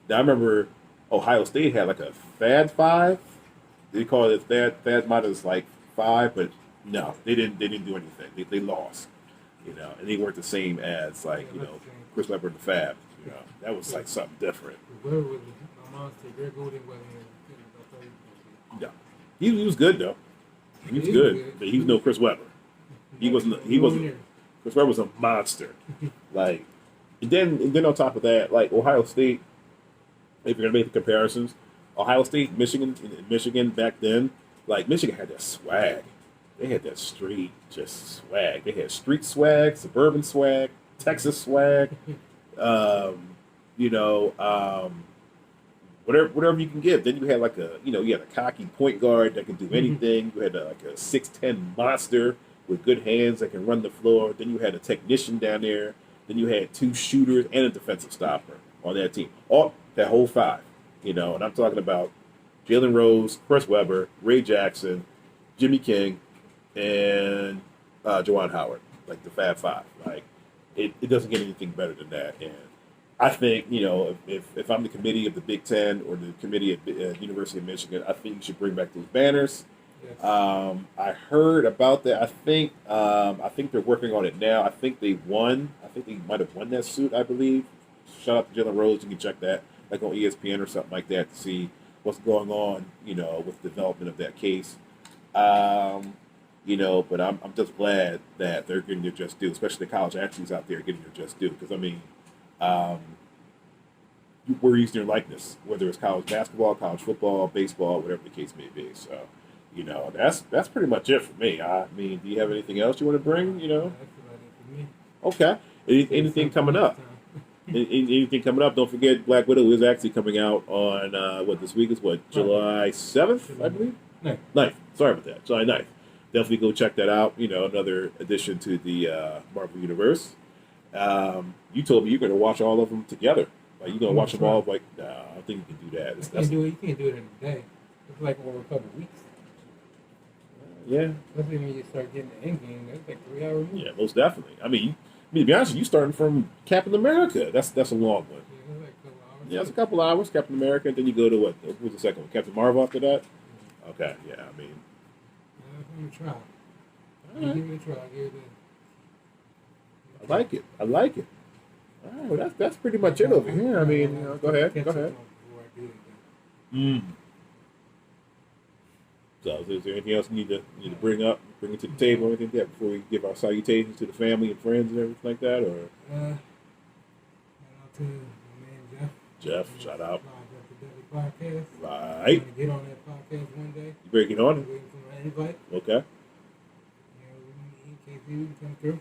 Now, I remember Ohio State had like a Thad 5. They call it Thad minus like 5, but no, they didn't do anything. They lost, and they weren't the same as Chris Webber and the Fab. That was like something different. Webber was a monster. Greg Oden wasn't. Yeah, he was good though. He was good, but he was no Chris Webber. He wasn't. Chris Webber was a monster. And then on top of that, like Ohio State, if you're gonna make the comparisons, Ohio State, Michigan back then, like Michigan had that swag. They had that street just swag. They had street swag, suburban swag, Texas swag. Whatever you can give. Then you had you had a cocky point guard that can do anything. You had a 6'10" monster with good hands that can run the floor. Then you had a technician down there. Then you had 2 shooters and a defensive stopper on that team. All that whole 5, and I'm talking about Jalen Rose, Chris Webber, Ray Jackson, Jimmy King, and Juwan Howard, like the Fab 5. Like it doesn't get anything better than that. And I think if I'm the committee of the Big Ten or the committee at University of Michigan, I think you should bring back those banners. Yes. I heard about that. I think they're working on it now. I think they won. I think they might have won that suit, I believe. Shout out to Jalen Rose. You can check that, like on ESPN or something like that, to see what's going on, with the development of that case. But I'm just glad that they're getting their just due, especially the college athletes out there getting their just due. Because we're using their likeness, whether it's college basketball, college football, baseball, whatever the case may be. So. That's pretty much it for me. I mean, do you have anything else you want to bring? That's about it for me. Okay. Anything coming up? Anything coming up? Don't forget, Black Widow is actually coming out on this week is July 7th, I believe. 9th. Sorry about that. July 9th. Definitely go check that out. Another addition to the Marvel Universe. You told me you're going to watch all of them together. Like you're going to watch them all. Like, nah, I don't think you can do that. You can't do it in a day. It's like over a couple of weeks. Yeah. Especially when you start getting the end game, that's like 3 hours. Yeah, most definitely. I mean, to be honest, you starting from Captain America. That's a long one. Yeah, it's like a couple hours. Yeah, it's a couple hours, Captain America, and then you go to what? What was the second one? Captain Marvel after that? Yeah. Okay, yeah, I mean. Give it a try. Right. Give it a try. I like it. All right, well, that's pretty much it over here. I mean, go ahead. So, is there anything else you need to bring it to the table, or anything like that, before we give our salutations to the family and friends and everything like that? Or shout out to my man Jeff, shout out. Podcast. Right. I'm gonna get on that podcast one day. You better get on I'm it. waiting for my invite. Okay. In case you can come through.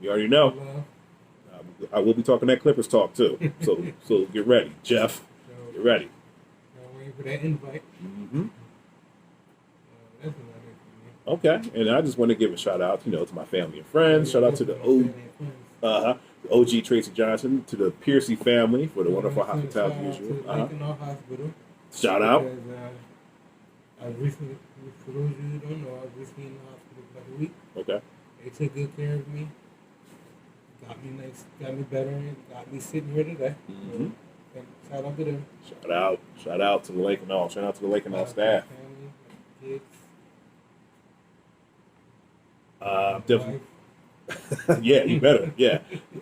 You already know. Love. I will be talking that Clippers talk too. So get ready, Jeff. So, Get ready. I'm waiting for that invite. Mm-hmm. That's about it for me. Okay, and I just want to give a shout out, to my family and friends. Shout out to the OG Tracy Johnson, to the Piercy family for the wonderful hospitality usual. Hospital. Shout out. Because, I recently, for those of you who don't know, I was recently in the hospital for like a week. Okay. They took good care of me. Got me nice, got me better, and got me sitting here today. Mm-hmm. So, shout out to them. Shout out to the Lake and all. Shout out to the Lake and all staff. Family, my kids. Definitely. Yeah, you better. Yeah.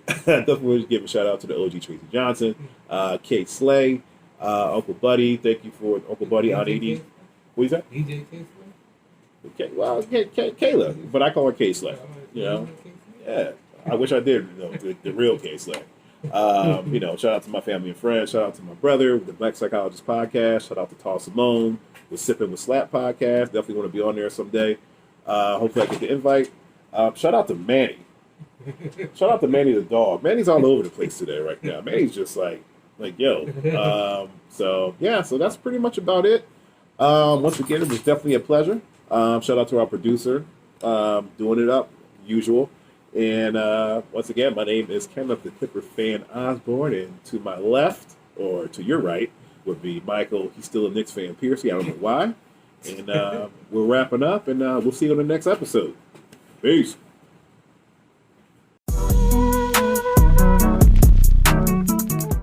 Definitely give a shout out to the OG Tracy Johnson, Kate Slay, Uncle Buddy, thank you for Uncle Buddy on 80. What is that? DJ K. Okay, well, Kayla, but I call her K-Slay. You know, yeah. I wish I did know the real K-Slay. Shout out to my family and friends. Shout out to my brother with the Black Psychologist podcast. Shout out to Tall Simone with Sipping with Slap podcast. Definitely want to be on there someday. Hopefully I get the invite. Shout out to Manny. Shout out to Manny the dog. Manny's all over the place today right now. Manny's just like yo. So that's pretty much about it. Once again, it was definitely a pleasure. Shout out to our producer, doing it up, usual. And once again, my name is Kenneth the Clipper fan Osborne, and to my left, or to your right, would be Michael. He's still a Knicks fan, Piercy. I don't know why. And we're wrapping up, and we'll see you on the next episode. Peace.